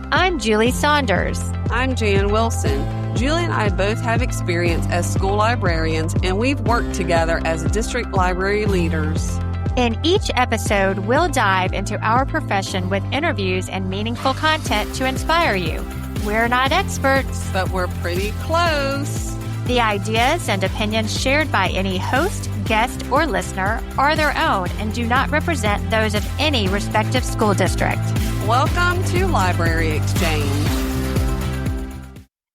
I'm Julie Saunders. I'm Jan Wilson. Julie and I both have experience as school librarians, and we've worked together as district library leaders. In each episode, we'll dive into our profession with interviews and meaningful content to inspire you. We're not experts, but we're pretty close. The ideas and opinions shared by any host, guest, or listener are their own and do not represent those of any respective school district. Welcome to Library Exchange.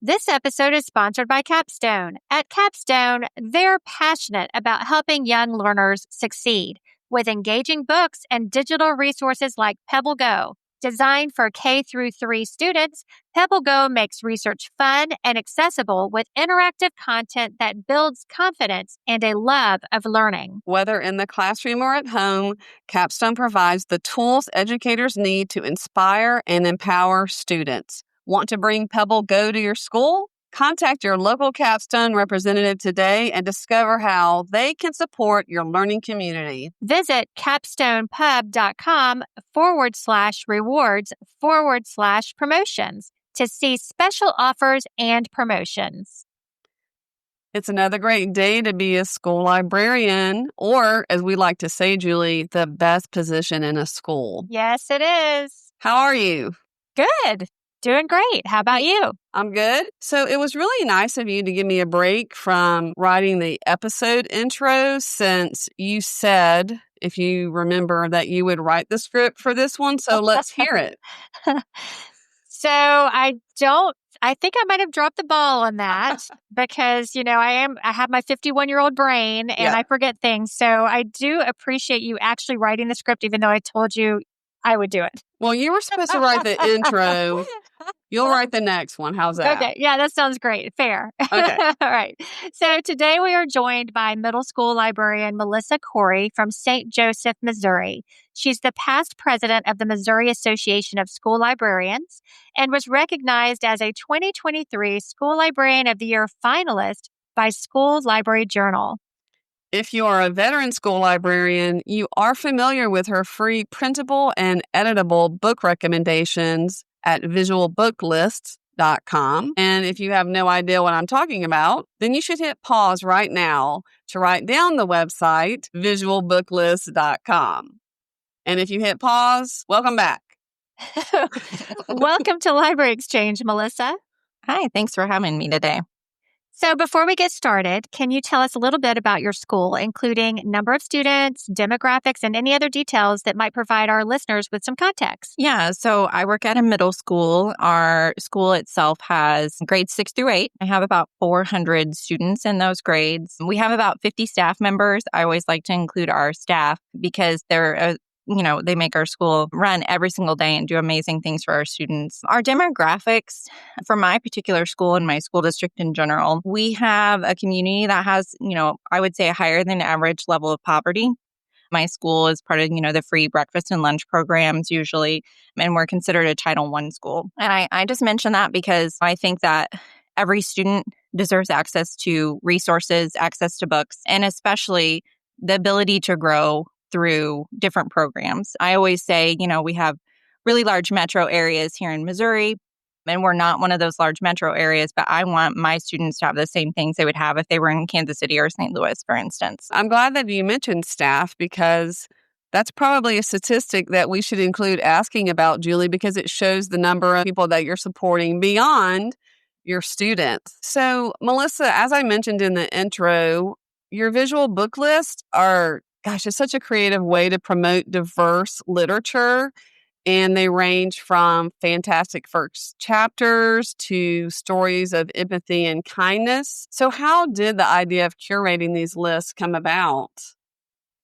This episode is sponsored by Capstone. At Capstone, they're passionate about helping young learners succeed with engaging books and digital resources like Pebble Go. Designed for K-3 students, Pebble Go makes research fun and accessible with interactive content that builds confidence and a love of learning. Whether in the classroom or at home, Capstone provides the tools educators need to inspire and empower students. Want to bring Pebble Go to your school? Contact your local Capstone representative today and discover how they can support your learning community. Visit capstonepub.com/rewards/promotions to see special offers and promotions. It's another great day to be a school librarian, or as we like to say, Julie, the best position in a school. Yes, it is. How are you? Good. Doing great. How about you? I'm good. So it was really nice of you to give me a break from writing the episode intro, since you said, if you remember, that you would write the script for this one. So let's hear it. So I think I might have dropped the ball on that because, I have my 51-year-old brain and I forget things. So I do appreciate you actually writing the script, even though I told you I would do it. Well, you were supposed to write the intro. You'll write the next one. How's that? Okay. Yeah, that sounds great. Fair. Okay. All right. So today we are joined by middle school librarian Melissacorey from St. Joseph, Missouri. She's the past president of the Missouri Association of School Librarians and was recognized as a 2023 School Librarian of the Year finalist by School Library Journal. If you are a veteran school librarian, you are familiar with her free printable and editable book recommendations at visualbooklists.com. And if you have no idea what I'm talking about, then you should hit pause right now to write down the website, visualbooklists.com. And if you hit pause, welcome back. Welcome to Library Exchange, Melissa. Hi, thanks for having me today. So before we get started, can you tell us a little bit about your school, including number of students, demographics, and any other details that might provide our listeners with some context? Yeah, so I work at a middle school. Our school itself has grades 6 through 8. I have about 400 students in those grades. We have about 50 staff members. I always like to include our staff because they're they make our school run every single day and do amazing things for our students. Our demographics for my particular school and my school district in general, we have a community that has, I would say a higher than average level of poverty. My school is part of, the free breakfast and lunch programs usually, and we're considered a Title I school. And I just mention that because I think that every student deserves access to resources, access to books, and especially the ability to grow through different programs. I always say, we have really large metro areas here in Missouri, and we're not one of those large metro areas, but I want my students to have the same things they would have if they were in Kansas City or St. Louis, for instance. I'm glad that you mentioned staff, because that's probably a statistic that we should include asking about, Julie, because it shows the number of people that you're supporting beyond your students. So, Melissa, as I mentioned in the intro, your visual book lists are it's such a creative way to promote diverse literature. And they range from fantastic first chapters to stories of empathy and kindness. So how did the idea of curating these lists come about?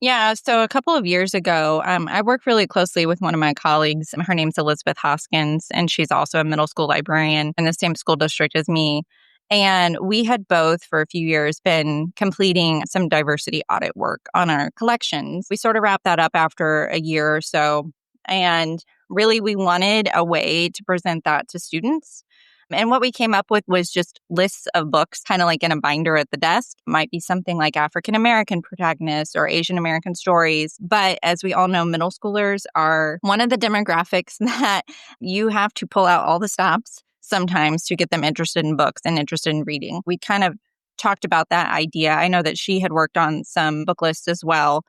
Yeah, so a couple of years ago, I work really closely with one of my colleagues. Her name's Elizabeth Hoskins, and she's also a middle school librarian in the same school district as me. And we had both, for a few years, been completing some diversity audit work on our collections. We sort of wrapped that up after a year or so. And really, we wanted a way to present that to students And what we came up with was just lists of books, kind of like in a binder at the desk. It might be something like African American protagonists or Asian American stories. But as we all know, middle schoolers are one of the demographics that you have to pull out all the stops sometimes to get them interested in books and interested in reading. We kind of talked about that idea. I know that she had worked on some book lists as well.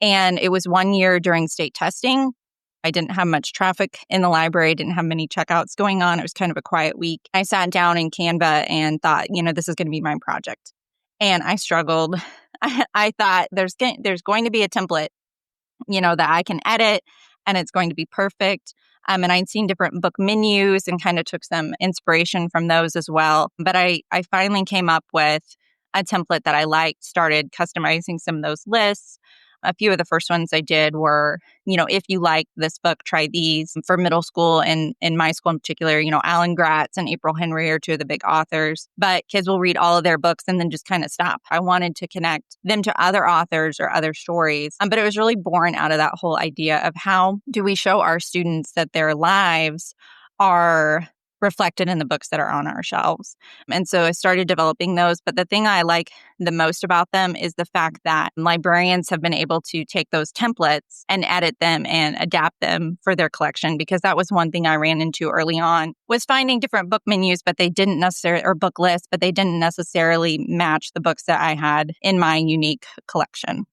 And it was one year during state testing. I didn't have much traffic in the library, didn't have many checkouts going on. It was kind of a quiet week. I sat down in Canva and thought, this is going to be my project. And I struggled. I thought there's going to be a template, that I can edit and it's going to be perfect. And I'd seen different book menus and kind of took some inspiration from those as well. But I finally came up with a template that I liked, started customizing some of those lists. A few of the first ones I did were, if you like this book, try these. For middle school and in my school in particular, Alan Gratz and April Henry are two of the big authors. But kids will read all of their books and then just kind of stop. I wanted to connect them to other authors or other stories. But it was really born out of that whole idea of how do we show our students that their lives are reflected in the books that are on our shelves. And so I started developing those. But the thing I like the most about them is the fact that librarians have been able to take those templates and edit them and adapt them for their collection, because that was one thing I ran into early on, was finding different book menus, but they didn't necessarily, or book lists, but they didn't necessarily match the books that I had in my unique collection.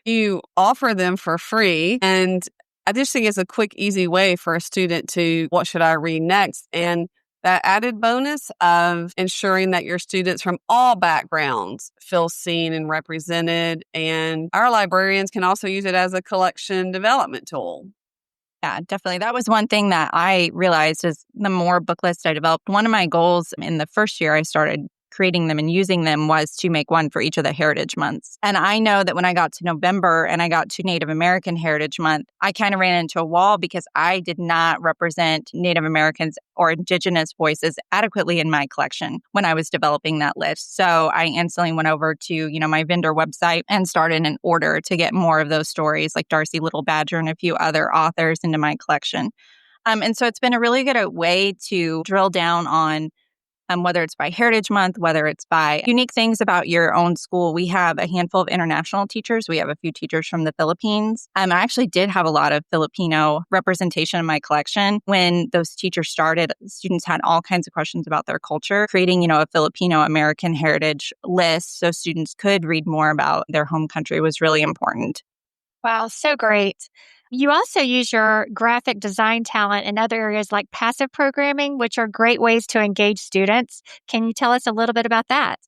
You offer them for free, and I just think it's a quick, easy way for a student to, what should I read next? And that added bonus of ensuring that your students from all backgrounds feel seen and represented. And our librarians can also use it as a collection development tool. Yeah, definitely. That was one thing that I realized is the more book lists I developed, one of my goals in the first year I started creating them and using them was to make one for each of the heritage months. And I know that when I got to November and I got to Native American Heritage Month, I kind of ran into a wall because I did not represent Native Americans or Indigenous voices adequately in my collection when I was developing that list. So I instantly went over to, my vendor website and started an order to get more of those stories like Darcy Little Badger and a few other authors into my collection. And so it's been a really good way to drill down on whether it's by Heritage Month, whether it's by unique things about your own school. We have a handful of international teachers. We have a few teachers from the Philippines. I actually did have a lot of Filipino representation in my collection. When those teachers started, students had all kinds of questions about their culture. Creating, a Filipino American heritage list so students could read more about their home country was really important. Wow, so great. You also use your graphic design talent in other areas like passive programming, which are great ways to engage students. Can you tell us a little bit about that?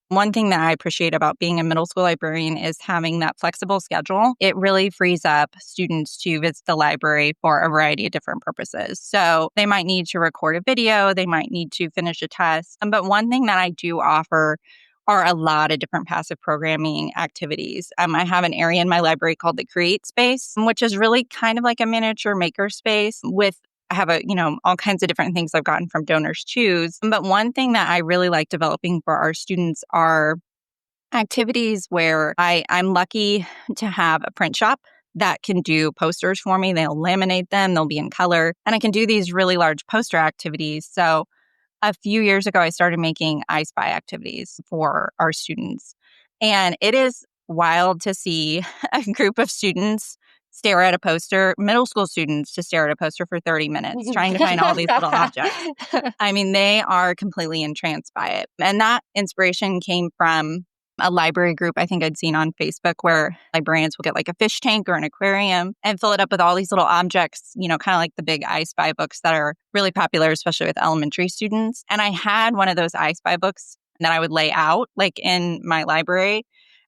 One thing that I appreciate about being a middle school librarian is having that flexible schedule. It really frees up students to visit the library for a variety of different purposes. So they might need to record a video, they might need to finish a test. But one thing that I do offer are a lot of different passive programming activities. I have an area in my library called the Create Space, which is really kind of like a miniature maker space I have all kinds of different things I've gotten from Donors Choose. But one thing that I really like developing for our students are activities where I'm lucky to have a print shop that can do posters for me. They'll laminate them, they'll be in color, and I can do these really large poster activities. So a few years ago, I started making I Spy activities for our students. And it is wild to see a group of students stare at a poster, middle school students to stare at a poster for 30 minutes, trying to find all these little objects. They are completely entranced by it. And that inspiration came from a library group I think I'd seen on Facebook where librarians will get like a fish tank or an aquarium and fill it up with all these little objects, kind of like the big I Spy books that are really popular, especially with elementary students. And I had one of those I Spy books that I would lay out like in my library.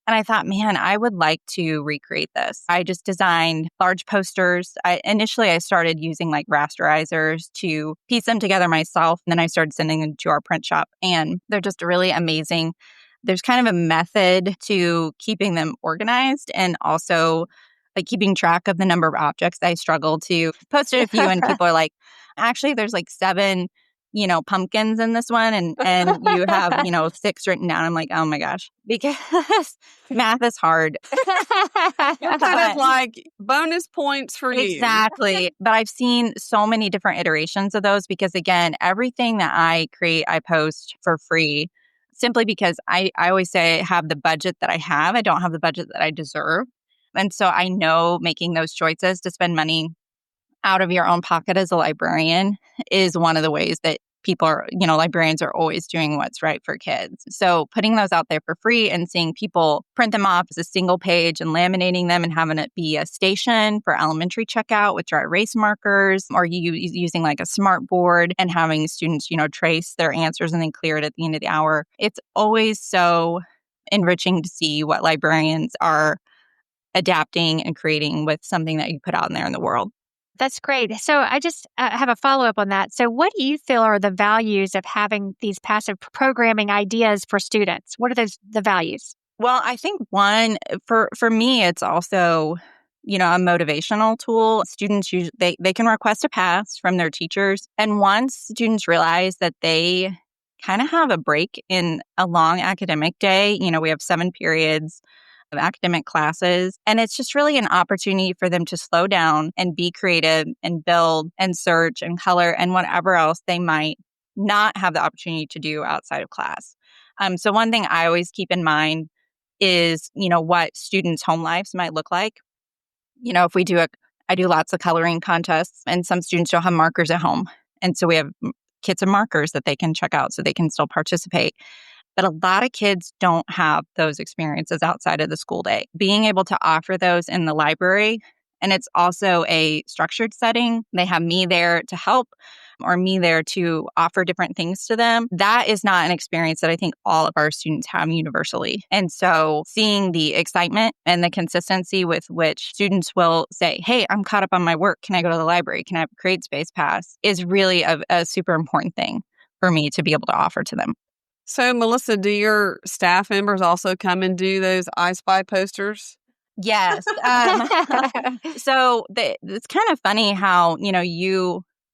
And I thought, man, I would like to recreate this. I just designed large posters. Initially, I started using like rasterizers to piece them together myself. And then I started sending them to our print shop. And they're just really amazing. There's kind of a method to keeping them organized and also like keeping track of the number of objects. I struggle to post a few and people are like, actually, there's like 7 pumpkins in this one and you have, 6 written down. I'm like, oh my gosh, because math is hard. It's kind of like bonus points for you. Exactly. But I've seen so many different iterations of those because, again, everything that I create, I post for free simply because I always say I have the budget that I have. I don't have the budget that I deserve. And so I know making those choices to spend money out of your own pocket as a librarian is one of the ways that people are, librarians are always doing what's right for kids. So putting those out there for free and seeing people print them off as a single page and laminating them and having it be a station for elementary checkout with dry erase markers, or you using like a smart board and having students, trace their answers and then clear it at the end of the hour. It's always so enriching to see what librarians are adapting and creating with something that you put out in there in the world. That's great. So I just have a follow-up on that. So what do you feel are the values of having these passive programming ideas for students? What are the values? Well, I think one, for me, it's also, a motivational tool. Students usually they can request a pass from their teachers. And once students realize that they kind of have a break in a long academic day, we have 7 periods of academic classes. And it's just really an opportunity for them to slow down and be creative and build and search and color and whatever else they might not have the opportunity to do outside of class. So one thing I always keep in mind is, what students' home lives might look like. If I do lots of coloring contests and some students don't have markers at home. And so we have kits of markers that they can check out so they can still participate. But a lot of kids don't have those experiences outside of the school day. Being able to offer those in the library, and it's also a structured setting. They have me there to help or me there to offer different things to them. That is not an experience that I think all of our students have universally. And so seeing the excitement and the consistency with which students will say, hey, I'm caught up on my work. Can I go to the library? Can I have a Create Space pass? Is really a super important thing for me to be able to offer to them. So, Melissa, do your staff members also come and do those I Spy posters? Yes. So it's kind of funny how,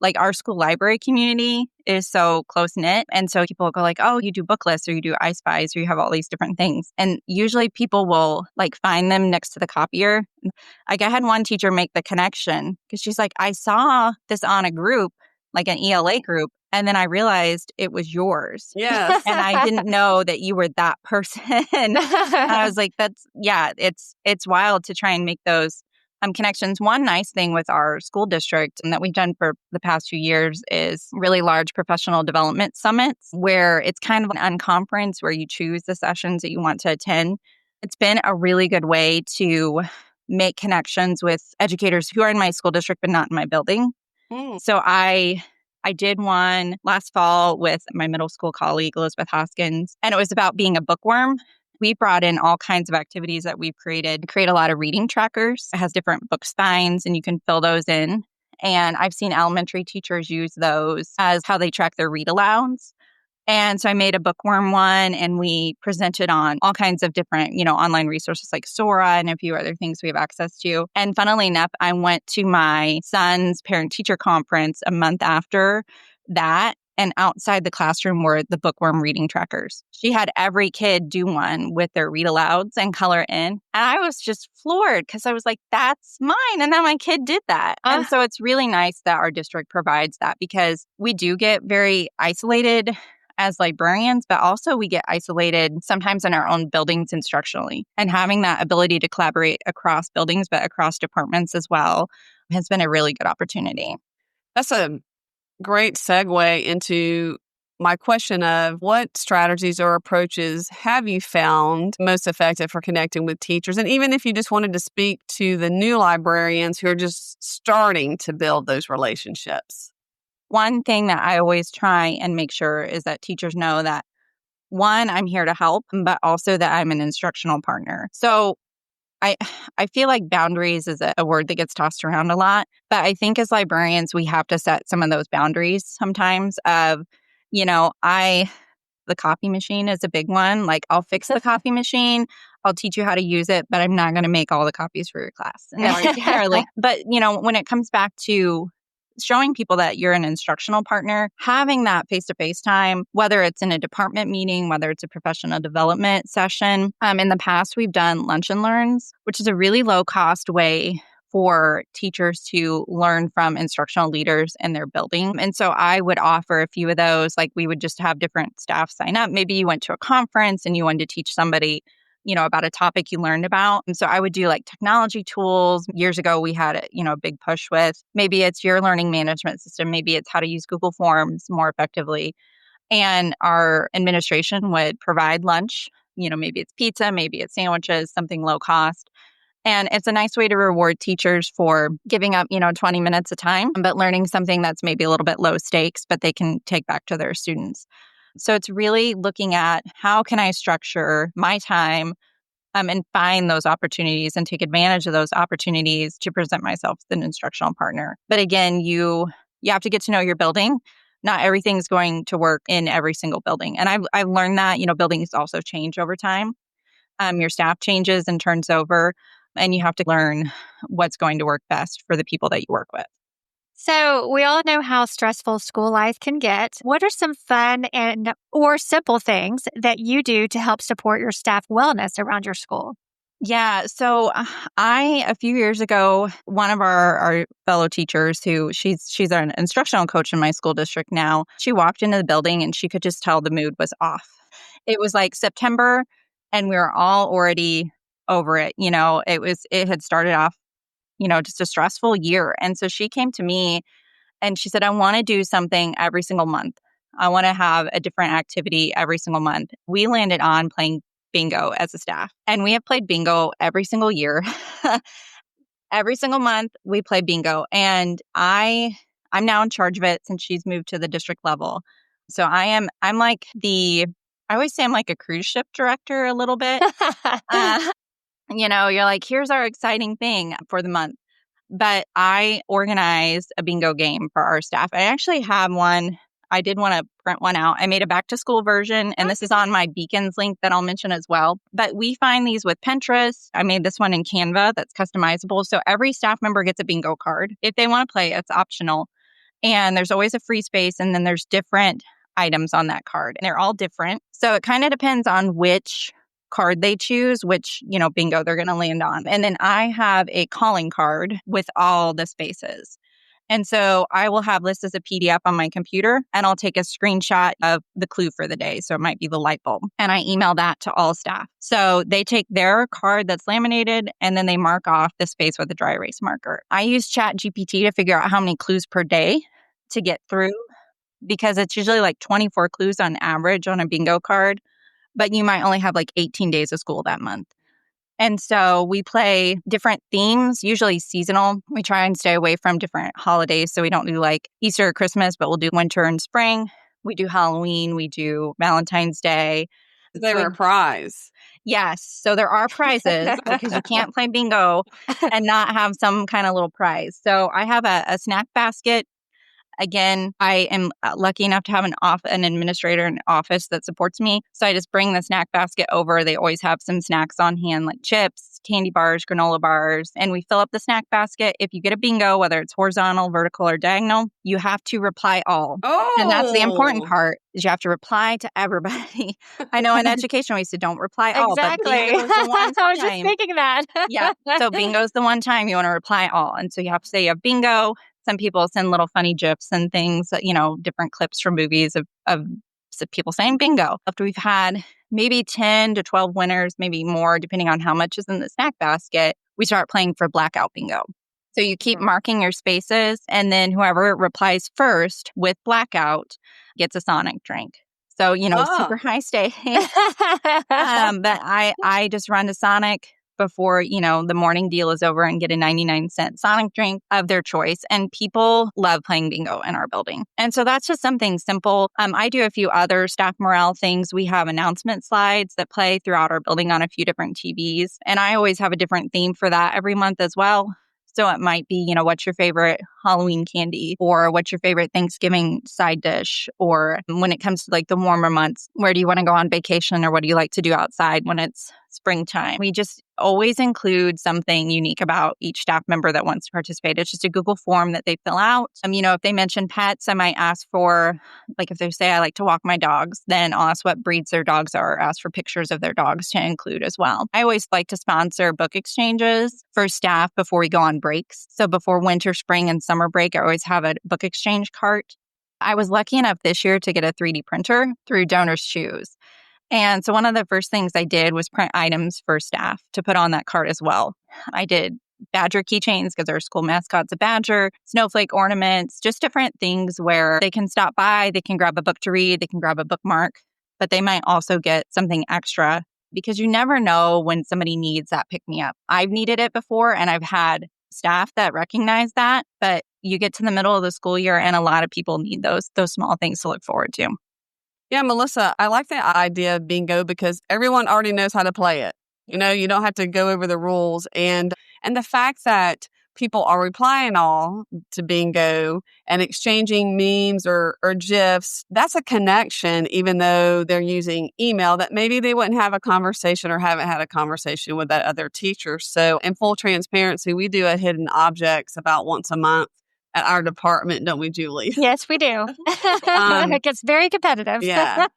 like our school library community is so close-knit. And so people go like, oh, you do book lists or you do I Spies or you have all these different things. And usually people will find them next to the copier. Like I had one teacher make the connection because she's like, I saw this on a group, like an ELA group. And then I realized it was yours. Yes. And I didn't know that you were that person. And I was like, it's wild to try and make those connections. One nice thing with our school district and that we've done for the past few years is really large professional development summits where it's kind of an unconference where you choose the sessions that you want to attend. It's been a really good way to make connections with educators who are in my school district but not in my building. So I did one last fall with my middle school colleague, Elizabeth Hoskins, and it was about being a bookworm. We brought in all kinds of activities that we've created, create a lot of reading trackers. It has different book spines and you can fill those in. And I've seen elementary teachers use those as how they track their read alouds. And so I made a bookworm one and we presented on all kinds of different, online resources like Sora and a few other things we have access to. And funnily enough, I went to my son's parent-teacher conference a month after that. And outside the classroom were the bookworm reading trackers. She had every kid do one with their read alouds and color in. And I was just floored because I was like, that's mine. And then my kid did that. And so it's really nice that our district provides that because we do get very isolated as librarians, but also we get isolated sometimes in our own buildings instructionally. And having that ability to collaborate across buildings, but across departments as well, has been a really good opportunity. That's a great segue into my question of what strategies or approaches have you found most effective for connecting with teachers? And even if you just wanted to speak to the new librarians who are just starting to build those relationships. One thing that I always try and make sure is that teachers know that, one, I'm here to help, but also that I'm an instructional partner. So I feel like boundaries is a word that gets tossed around a lot, but I think as librarians, we have to set some of those boundaries sometimes of, the copy machine is a big one. Like I'll fix the copy machine. I'll teach you how to use it, but I'm not going to make all the copies for your class. But when it comes back to showing people that you're an instructional partner, having that face-to-face time, whether it's in a department meeting, whether it's a professional development session. In the past, we've done lunch and learns, which is a really low-cost way for teachers to learn from instructional leaders in their building. And so I would offer a few of those, like we would just have different staff sign up. Maybe you went to a conference and you wanted to teach somebody, about a topic you learned about. And so I would do like technology tools. Years ago, we had a big push with maybe it's your learning management system. Maybe it's how to use Google Forms more effectively. And our administration would provide lunch. Maybe it's pizza, maybe it's sandwiches, something low cost. And it's a nice way to reward teachers for giving up, 20 minutes of time, but learning something that's maybe a little bit low stakes, but they can take back to their students. So it's really looking at how can I structure my time and find those opportunities and take advantage of those opportunities to present myself as an instructional partner. But again, you have to get to know your building. Not everything's going to work in every single building. And I've learned that, buildings also change over time. Your staff changes and turns over, and you have to learn what's going to work best for the people that you work with. So we all know how stressful school life can get. What are some fun or simple things that you do to help support your staff wellness around your school? Yeah. So a few years ago, one of our fellow teachers she's an instructional coach in my school district now, she walked into the building and she could just tell the mood was off. It was like September and we were all already over it. It had started off, just a stressful year. And so she came to me and she said, I want to do something every single month. I want to have a different activity every single month. We landed on playing bingo as a staff. And we have played bingo every single year. Every single month we play bingo. And I'm now in charge of it since she's moved to the district level. So I'm like I always say I'm like a cruise ship director a little bit. You're like, here's our exciting thing for the month. But I organized a bingo game for our staff. I actually have one. I did want to print one out. I made a back to school version, and this is on my beacons link that I'll mention as well. But we find these with Pinterest. I made this one in Canva that's customizable. So every staff member gets a bingo card. If they want to play, it's optional. And there's always a free space, and then there's different items on that card. And they're all different. So it kind of depends on which card they choose, which, bingo they're going to land on. And then I have a calling card with all the spaces. And so I will have this as a PDF on my computer, and I'll take a screenshot of the clue for the day. So it might be the light bulb. And I email that to all staff. So they take their card that's laminated, and then they mark off the space with a dry erase marker. I use ChatGPT to figure out how many clues per day to get through, because it's usually like 24 clues on average on a bingo card, but you might only have like 18 days of school that month. And so we play different themes, usually seasonal. We try and stay away from different holidays. So we don't do like Easter or Christmas, but we'll do winter and spring. We do Halloween. We do Valentine's Day. They were a prize. Yes. So there are prizes because you can't play bingo and not have some kind of little prize. So I have a snack basket. Again, I am lucky enough to have an administrator in office that supports me. So I just bring the snack basket over. They always have some snacks on hand, like chips, candy bars, granola bars, and we fill up the snack basket. If you get a bingo, whether it's horizontal, vertical, or diagonal, you have to reply all. Oh. And that's the important part, is you have to reply to everybody. I know in education we said don't reply all, Exactly. but bingo's the one time. I was just thinking that. Yeah. So bingo's the one time you want to reply all. And so you have to say you have bingo. Some people send little funny GIFs and things, different clips from movies of people saying bingo. After we've had maybe 10 to 12 winners, maybe more, depending on how much is in the snack basket, we start playing for blackout bingo. So you keep marking your spaces, and then whoever replies first with blackout gets a Sonic drink. So, super high stakes. But I just run to Sonic before, the morning deal is over and get a 99-cent Sonic drink of their choice. And people love playing bingo in our building. And so that's just something simple. I do a few other staff morale things. We have announcement slides that play throughout our building on a few different TVs. And I always have a different theme for that every month as well. So it might be, what's your favorite Halloween candy, or what's your favorite Thanksgiving side dish? Or when it comes to like the warmer months, where do you want to go on vacation, or what do you like to do outside when it's springtime. We just always include something unique about each staff member that wants to participate. It's just a Google form that they fill out. If they mention pets, I might ask for, like if they say I like to walk my dogs, then I'll ask what breeds their dogs are, ask for pictures of their dogs to include as well. I always like to sponsor book exchanges for staff before we go on breaks. So before winter, spring, and summer break, I always have a book exchange cart. I was lucky enough this year to get a 3D printer through Donors Choose. And so one of the first things I did was print items for staff to put on that cart as well. I did badger keychains because our school mascot's a badger, snowflake ornaments, just different things where they can stop by, they can grab a book to read, they can grab a bookmark, but they might also get something extra because you never know when somebody needs that pick-me-up. I've needed it before and I've had staff that recognize that, but you get to the middle of the school year and a lot of people need those small things to look forward to. Yeah, Melissa, I like the idea of bingo because everyone already knows how to play it. You don't have to go over the rules. And the fact that people are replying all to bingo and exchanging memes or GIFs, that's a connection, even though they're using email that maybe they wouldn't have a conversation or haven't had a conversation with that other teacher. So in full transparency, we do a hidden objects about once a month at our department, don't we, Julie? Yes, we do. It gets very competitive. Yeah.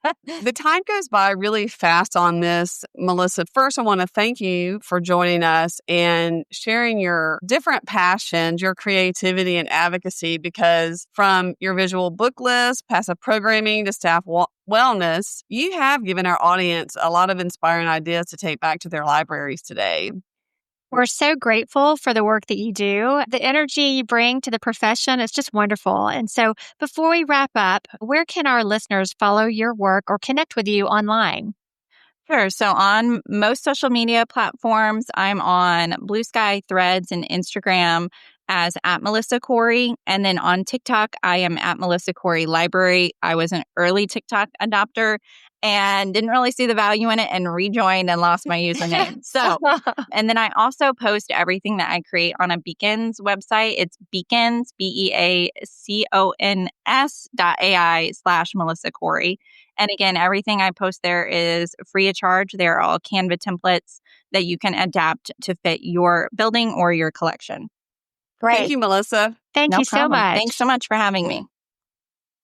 The time goes by really fast on this, Melissa. First, I want to thank you for joining us and sharing your different passions, your creativity and advocacy, because from your visual book list, passive programming to staff wellness, you have given our audience a lot of inspiring ideas to take back to their libraries today. We're so grateful for the work that you do. The energy you bring to the profession is just wonderful. And so before we wrap up, where can our listeners follow your work or connect with you online? Sure. So on most social media platforms, I'm on Blue Sky, Threads, and Instagram as @melissacorey. And then on TikTok, I am @melissacorey library. I was an early TikTok adopter and didn't really see the value in it and rejoined and lost my username. And then I also post everything that I create on a Beacons website. It's beacons, beacons.ai/melissacorey. And again, everything I post there is free of charge. They're all Canva templates that you can adapt to fit your building or your collection. Great. Thank you, Melissa. Thank you so much. Thanks so much for having me.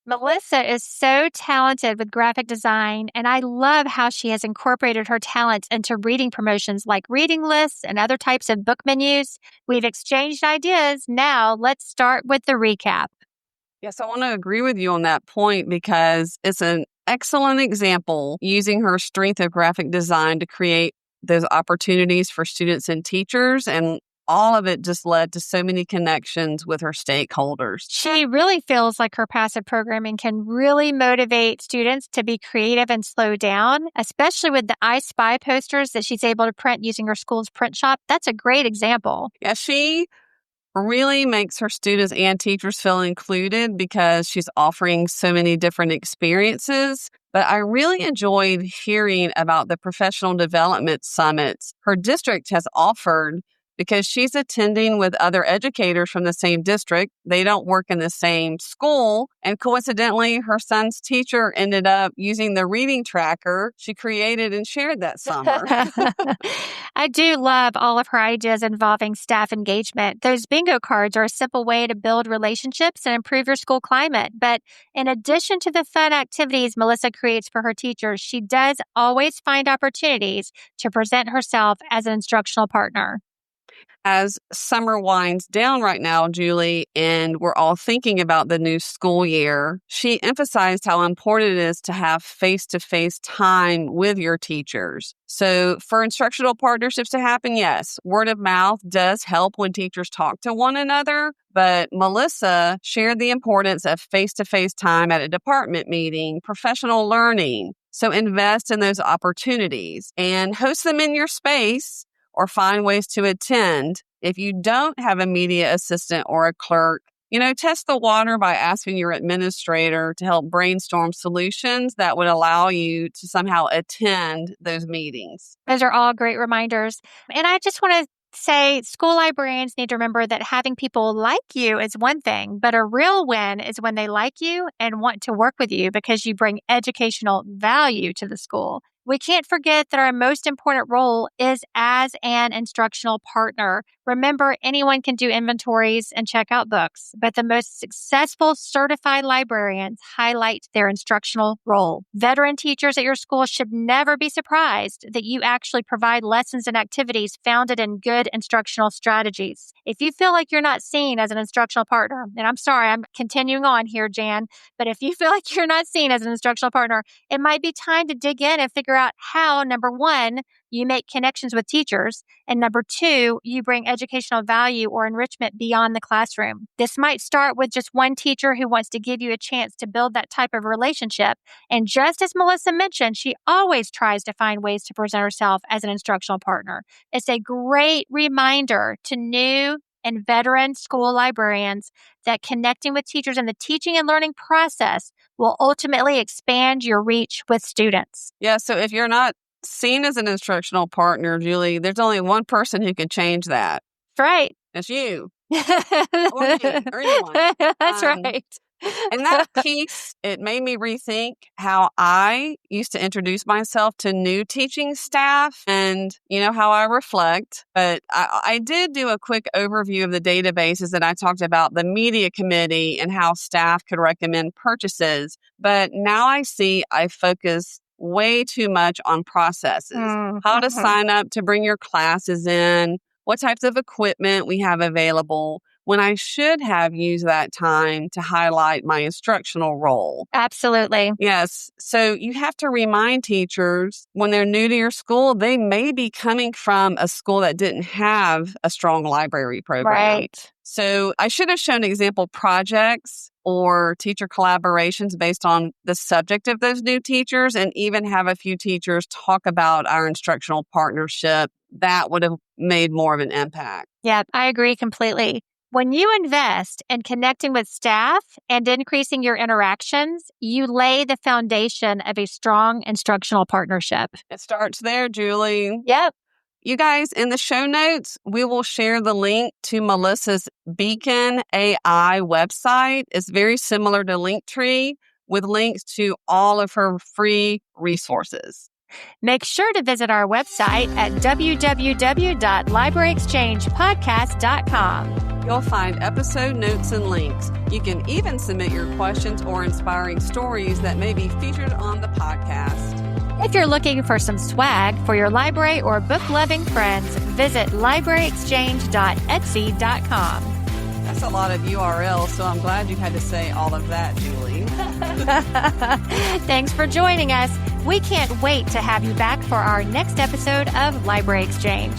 Melissa is so talented with graphic design, and I love how she has incorporated her talents into reading promotions like reading lists and other types of book menus. We've exchanged ideas. Now let's start with the recap. Yes, I want to agree with you on that point because it's an excellent example using her strength of graphic design to create those opportunities for students and teachers, and all of it just led to so many connections with her stakeholders. She really feels like her passive programming can really motivate students to be creative and slow down, especially with the I Spy posters that she's able to print using her school's print shop. That's a great example. Yeah, she really makes her students and teachers feel included because she's offering so many different experiences. But I really enjoyed hearing about the professional development summits her district has offered because she's attending with other educators from the same district. They don't work in the same school. And coincidentally, her son's teacher ended up using the reading tracker she created and shared that summer. I do love all of her ideas involving staff engagement. Those bingo cards are a simple way to build relationships and improve your school climate. But in addition to the fun activities Melissa creates for her teachers, she does always find opportunities to present herself as an instructional partner. As summer winds down right now, Julie, and we're all thinking about the new school year, she emphasized how important it is to have face-to-face time with your teachers. So for instructional partnerships to happen, yes, word of mouth does help when teachers talk to one another. But Melissa shared the importance of face-to-face time at a department meeting, professional learning. So invest in those opportunities and host them in your space, or find ways to attend. If you don't have a media assistant or a clerk, test the water by asking your administrator to help brainstorm solutions that would allow you to somehow attend those meetings. Those are all great reminders. And I just want to say school librarians need to remember that having people like you is one thing, but a real win is when they like you and want to work with you because you bring educational value to the school. We can't forget that our most important role is as an instructional partner. Remember, anyone can do inventories and check out books, but the most successful certified librarians highlight their instructional role. Veteran teachers at your school should never be surprised that you actually provide lessons and activities founded in good instructional strategies. If you feel like you're not seen as an instructional partner, and I'm sorry, I'm continuing on here, Jan, but if you feel like you're not seen as an instructional partner, it might be time to dig in and figure out how, number one, you make connections with teachers, and number two, you bring educational value or enrichment beyond the classroom. This might start with just one teacher who wants to give you a chance to build that type of relationship. And just as Melissa mentioned, she always tries to find ways to present herself as an instructional partner. It's a great reminder to new and veteran school librarians that connecting with teachers in the teaching and learning process will ultimately expand your reach with students. Yeah, so if you're not seen as an instructional partner, Julie, there's only one person who can change that. That's right. It's you. Or me, or anyone. That's right. And that piece, it made me rethink how I used to introduce myself to new teaching staff and, how I reflect. But I did do a quick overview of the databases that I talked about, the media committee and how staff could recommend purchases. But now I see I focus way too much on processes, how to sign up to bring your classes in, what types of equipment we have available, when I should have used that time to highlight my instructional role. Absolutely. Yes. So you have to remind teachers when they're new to your school, they may be coming from a school that didn't have a strong library program. Right. So I should have shown example projects or teacher collaborations based on the subject of those new teachers, and even have a few teachers talk about our instructional partnership. That would have made more of an impact. Yeah, I agree completely. When you invest in connecting with staff and increasing your interactions, you lay the foundation of a strong instructional partnership. It starts there, Julie. Yep. You guys, in the show notes, we will share the link to Melissa's Beacon AI website. It's very similar to Linktree with links to all of her free resources. Make sure to visit our website at www.libraryexchangepodcast.com. You'll find episode notes and links. You can even submit your questions or inspiring stories that may be featured on the podcast. If you're looking for some swag for your library or book-loving friends, visit libraryexchange.etsy.com. That's a lot of URLs, so I'm glad you had to say all of that, Julie. Thanks for joining us. We can't wait to have you back for our next episode of Library Exchange.